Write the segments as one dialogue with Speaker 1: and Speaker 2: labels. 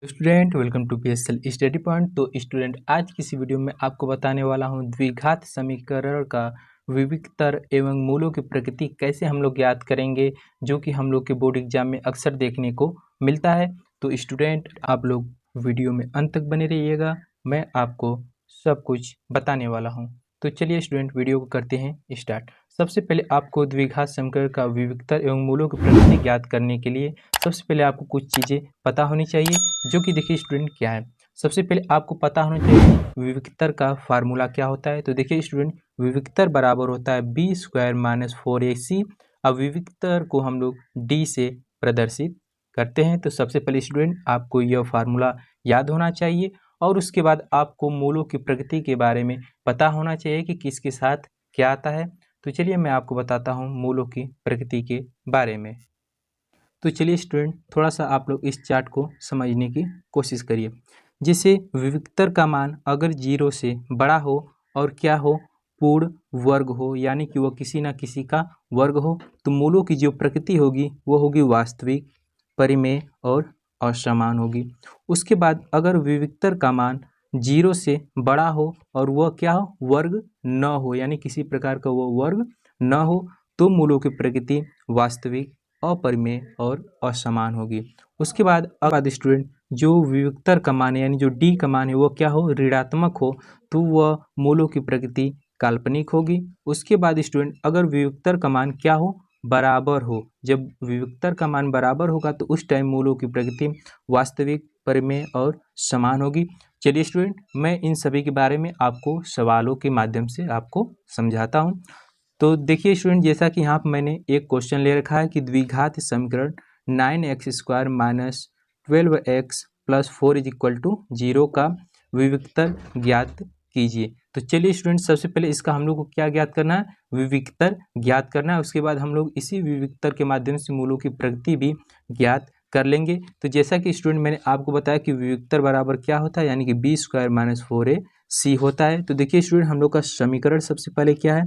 Speaker 1: Student welcome to PSL study point. तो student आज की इस वीडियो में आपको बताने वाला हूं द्विघात समीकरण का विविक्तर एवं मूलों की प्रकृति कैसे हम लोग ज्ञात करेंगे, जो कि हम लोग के बोर्ड एग्जाम में अक्सर देखने को मिलता है। तो स्टूडेंट आप लोग वीडियो में अंत तक बने रहिएगा, मैं आपको सब कुछ बताने वाला हूँ। तो चलिए स्टूडेंट वीडियो को करते हैं स्टार्ट। सबसे पहले आपको द्विघात समीकरण का विविक्तर एवं मूलों की प्रकृति ज्ञात करने के लिए सबसे पहले आपको कुछ चीज़ें पता होनी चाहिए, जो कि देखिए स्टूडेंट क्या है। सबसे पहले आपको पता होना चाहिए विविक्तर का फार्मूला क्या होता है। तो देखिए स्टूडेंट विविक्तर बराबर होता है b² - 4ac। अब विविक्तर को हम लोग d से प्रदर्शित करते हैं। तो सबसे पहले स्टूडेंट आपको यह फार्मूला याद होना चाहिए और उसके बाद आपको मूलों की प्रकृति के बारे में पता होना चाहिए कि किसके साथ क्या आता है। तो चलिए मैं आपको बताता हूँ मूलों की प्रकृति के बारे में। तो चलिए स्टूडेंट थोड़ा सा आप लोग इस चार्ट को समझने की कोशिश करिए। जिसे विविक्तर का मान अगर 0 से बड़ा हो और क्या हो, पूर्ण वर्ग हो, यानी कि वह किसी ना किसी का वर्ग हो, तो मूलों की जो प्रकृति होगी वो होगी वास्तविक, परिमेय और असमान होगी। उसके बाद अगर विविक्तर का मान 0 से बड़ा हो और वह क्या हो, वर्ग न हो, यानी किसी प्रकार का वह वर्ग न हो, तो मूलों की प्रकृति वास्तविक, अपरिमेय और असमान होगी। उसके बाद अब स्टूडेंट जो विविक्तर का मान है, यानी जो डी का मान है, वो क्या हो, ऋणात्मक हो, तो वह मूलों की प्रकृति काल्पनिक होगी। उसके बाद स्टूडेंट अगर विविक्तर का मान क्या हो, बराबर हो, जब विविक्तर का मान बराबर होगा तो उस टाइम मूलों की प्रकृति वास्तविक, परिमेय और समान होगी। चलिए स्टूडेंट मैं इन सभी के बारे में आपको सवालों के माध्यम से आपको समझाता हूँ। तो देखिए स्टूडेंट जैसा कि यहाँ पर मैंने एक क्वेश्चन ले रखा है कि द्विघात समीकरण 9x² - 12x + 4 = 0 का विविक्तर ज्ञात कीजिए। तो चलिए स्टूडेंट सबसे पहले इसका हम लोग को क्या ज्ञात करना है, विविक्तर ज्ञात करना है। उसके बाद हम लोग इसी विविक्तर के माध्यम से मूलों की प्रकृति भी ज्ञात कर लेंगे। तो जैसा कि स्टूडेंट मैंने आपको बताया कि विविक्तर बराबर क्या होता है, यानी कि b² - 4ac होता है। तो देखिए स्टूडेंट हम लोग का समीकरण सबसे पहले क्या है,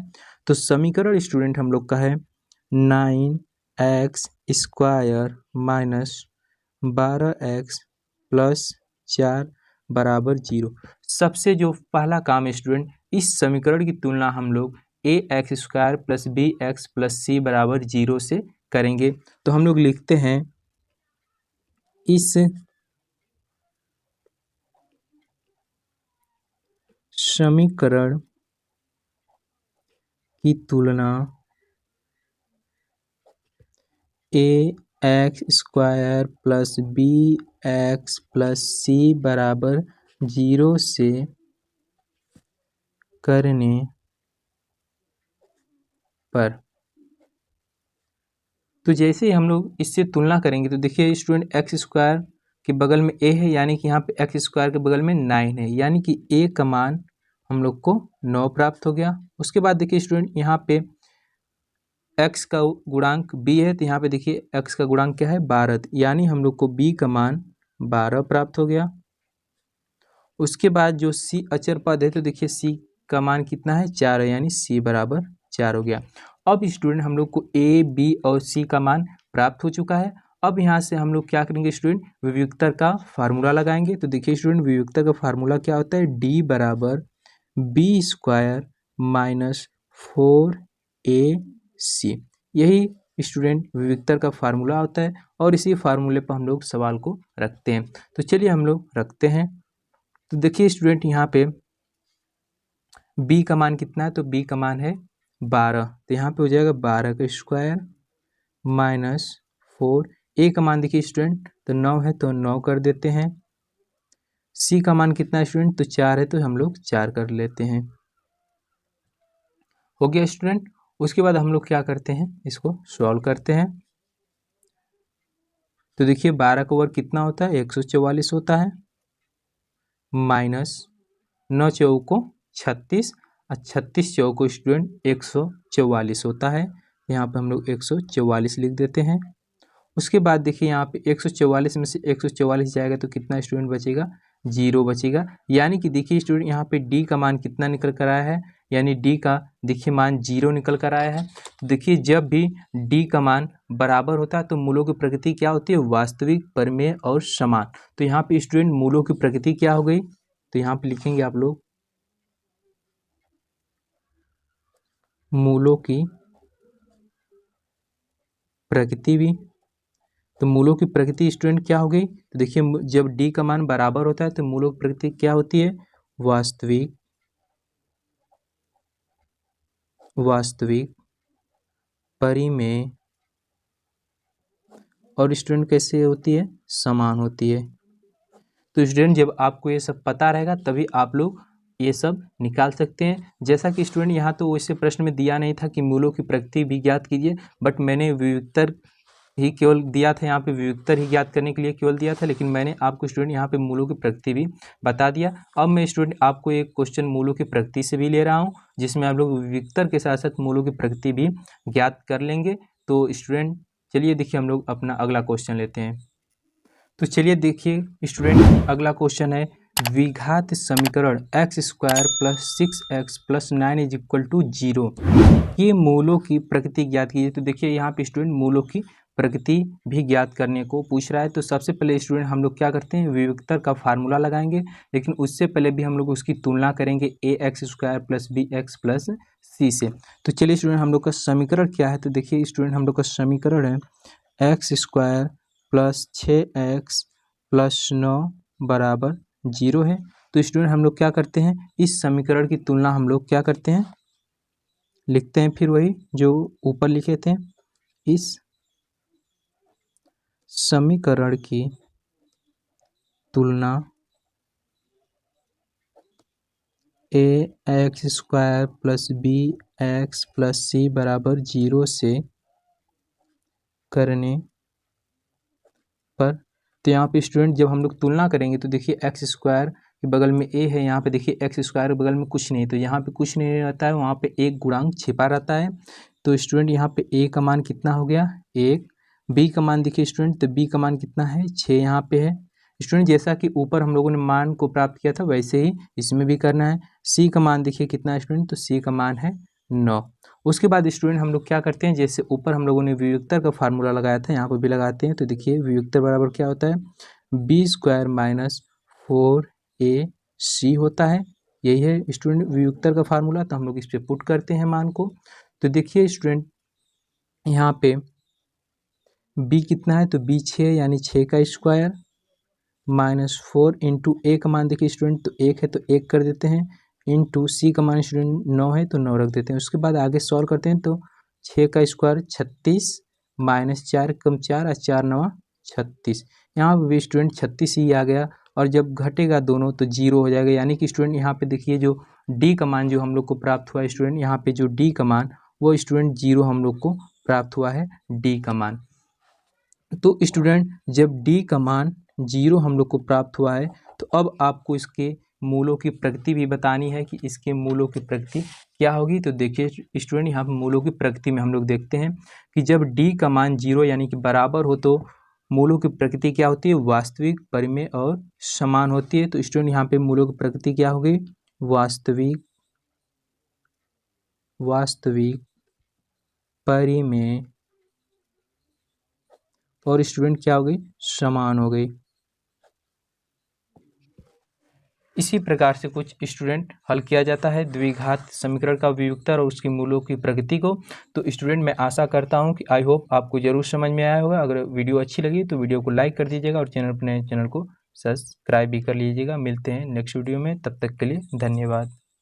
Speaker 1: तो समीकरण स्टूडेंट हम लोग का है 9x² - 12x + 4 = 0। सबसे जो पहला काम है स्टूडेंट, इस समीकरण की तुलना हम लोग ax² + bx + c = 0 से करेंगे। तो हम लोग लिखते हैं इस समीकरण की तुलना ax² + bx + c = 0 से करने पर, तो जैसे ही हम लोग इससे तुलना करेंगे तो देखिए स्टूडेंट x² के बगल में a है, यानी कि यहाँ पे x² के बगल में 9 है, यानी कि a का मान हम लोग को 9 प्राप्त हो गया। उसके बाद देखिए स्टूडेंट यहाँ पे x का गुणांक b है, तो यहाँ पे देखिए x का गुणांक क्या है, 12, यानी हम लोग को b का मान 12 प्राप्त हो गया। उसके बाद जो c अचर पद है, तो देखिए c का मान कितना है, 4 है, यानी c = 4 हो गया। अब स्टूडेंट हम लोग को a, b और c का मान प्राप्त हो चुका है। अब यहाँ से हम लोग क्या करेंगे स्टूडेंट, विविक्तर का फार्मूला लगाएंगे। तो देखिए स्टूडेंट विविक्तर का फार्मूला क्या होता है, d = b² - 4ac। यही स्टूडेंट विविक्तर का फार्मूला होता है और इसी फार्मूले पर हम लोग सवाल को रखते हैं। तो चलिए हम लोग रखते हैं। तो देखिए स्टूडेंट यहाँ पे b का मान कितना है, तो b का मान है 12, तो यहाँ पे हो जाएगा 12 का स्क्वायर - 4। a का मान देखिए स्टूडेंट तो 9 है, तो 9 कर देते हैं। c का मान कितना है स्टूडेंट, तो 4 है, तो हम लोग 4 कर लेते हैं। हो गया स्टूडेंट। उसके बाद हम लोग क्या करते हैं, इसको सॉल्व करते हैं। तो देखिए 12 का वर्ग कितना होता है, 144 होता है, माइनस 9 चौको 36 और 36 चौको स्टूडेंट 144 होता है। यहाँ पे हम लोग 144 लिख देते हैं। उसके बाद देखिए यहाँ पे 144 में से 144 जाएगा तो कितना स्टूडेंट बचेगा, 0 बचेगा। यानी कि देखिए स्टूडेंट यहाँ पे d का मान कितना निकल कर आया है, यानी डी का देखिए मान 0 निकल कर आया है। तो देखिए जब भी डी का मान बराबर होता है तो मूलों की प्रकृति क्या होती है, वास्तविक, परिमेय और समान। तो यहाँ पे स्टूडेंट मूलों की प्रकृति क्या हो गई, तो यहाँ पे लिखेंगे आप लोग मूलों की प्रकृति भी। तो मूलों की प्रकृति स्टूडेंट क्या हो गई, तो देखिए जब डी का मान बराबर होता है तो मूलों की प्रकृति क्या होती है, वास्तविक, परिमेय और स्टूडेंट कैसे होती है, समान होती है। तो स्टूडेंट जब आपको ये सब पता रहेगा तभी आप लोग ये सब निकाल सकते हैं। जैसा कि स्टूडेंट यहाँ तो वैसे प्रश्न में दिया नहीं था कि मूलों की प्रकृति भी ज्ञात कीजिए, बट मैंने विविक्तर ही केवल दिया था, यहाँ पे विविक्तर ही ज्ञात करने के लिए केवल दिया था, लेकिन मैंने आपको स्टूडेंट यहाँ पे मूलों की प्रकृति भी बता दिया। अब मैं स्टूडेंट आपको एक क्वेश्चन मूलों की प्रकृति से भी ले रहा हूँ, जिसमें आप लोग विविक्तर के साथ साथ मूलों की प्रकृति भी ज्ञात कर लेंगे। तो स्टूडेंट चलिए देखिए हम लोग अपना अगला क्वेश्चन लेते हैं। तो चलिए देखिए स्टूडेंट अगला क्वेश्चन है, द्विघात समीकरण x² + 6x + 9 = 0 ये मूलों की प्रकृति ज्ञात कीजिए। तो देखिए यहाँ पे स्टूडेंट मूलों की प्रकृति भी ज्ञात करने को पूछ रहा है। तो सबसे पहले स्टूडेंट हम लोग क्या करते हैं, विविक्तर का फार्मूला लगाएंगे, लेकिन उससे पहले भी हम लोग उसकी तुलना करेंगे ax² + bx + c से। तो चलिए स्टूडेंट हम लोग का समीकरण क्या है, तो देखिए स्टूडेंट हम लोग का समीकरण है x² + 6x + 9 = 0 है। तो स्टूडेंट हम लोग क्या करते हैं, इस समीकरण की तुलना हम लोग क्या करते हैं, लिखते हैं फिर वही जो ऊपर लिखे थे, इस समीकरण की तुलना ax² + bx + c = 0 से करने पर। तो यहाँ पे स्टूडेंट जब हम लोग तुलना करेंगे तो देखिए x² के बगल में a है, यहाँ पे देखिए x² के बगल में कुछ नहीं, तो यहाँ पे कुछ नहीं रहता है, वहाँ पे एक गुणांक छिपा रहता है। तो स्टूडेंट यहाँ पे a का मान कितना हो गया, 1, b का मान देखिए स्टूडेंट, तो b का मान कितना है, 6 यहाँ पे है। स्टूडेंट जैसा कि ऊपर हम लोगों ने मान को प्राप्त किया था वैसे ही इसमें भी करना है। c का मान देखिए कितना है स्टूडेंट, तो c का मान है 9। उसके बाद स्टूडेंट हम लोग क्या करते हैं, जैसे ऊपर हम लोगों ने विविक्तर का फार्मूला लगाया था, यहाँ पर भी लगाते हैं। तो देखिए विविक्तर बराबर क्या होता है, b² - 4ac होता है। यही है स्टूडेंट विविक्तर का फार्मूला। तो हम लोग इस पे पुट करते हैं मान को। तो देखिए स्टूडेंट यहाँ पे b कितना है, तो b 6 यानी 6 का स्क्वायर -4 इंटू a का मान देखिए स्टूडेंट, तो 1 है तो 1 कर देते हैं, इंटू c का मान स्टूडेंट 9 है तो 9 रख देते हैं। उसके बाद आगे सॉल्व करते हैं तो 6 का स्क्वायर 36 -4 कम 4 और 4 9 36, यहाँ पे भी स्टूडेंट 36 ही आ गया। और जब घटेगा दोनों तो 0 हो जाएगा, यानी कि स्टूडेंट यहाँ पे देखिए जो d का मान जो हम लोग को प्राप्त हुआ है स्टूडेंट, यहाँ पे जो d का मान वो स्टूडेंट 0 हम लोग को प्राप्त हुआ है, d का मान। तो स्टूडेंट जब d का मान 0 हम लोग को प्राप्त हुआ है तो अब आपको इसके मूलों की प्रकृति भी बतानी है कि इसके मूलों की प्रकृति क्या होगी। तो देखिए स्टूडेंट यहाँ पर मूलों की प्रकृति में हम लोग देखते हैं कि जब d का मान 0 यानी कि बराबर हो तो मूलों की प्रकृति क्या होती है, वास्तविक, परिमेय और समान होती है। तो स्टूडेंट यहाँ पे मूलों की प्रकृति क्या होगी, वास्तविक, परिमेय और स्टूडेंट क्या हो गई, समान हो गई। इसी प्रकार से कुछ स्टूडेंट हल किया जाता है द्विघात समीकरण का विविक्तर और उसकी मूलों की प्रकृति को। तो स्टूडेंट मैं आशा करता हूं कि आई होप आपको जरूर समझ में आया होगा। अगर वीडियो अच्छी लगी तो वीडियो को लाइक कर दीजिएगा और चैनल को सब्सक्राइब भी कर लीजिएगा। मिलते हैं नेक्स्ट वीडियो में, तब तक के लिए धन्यवाद।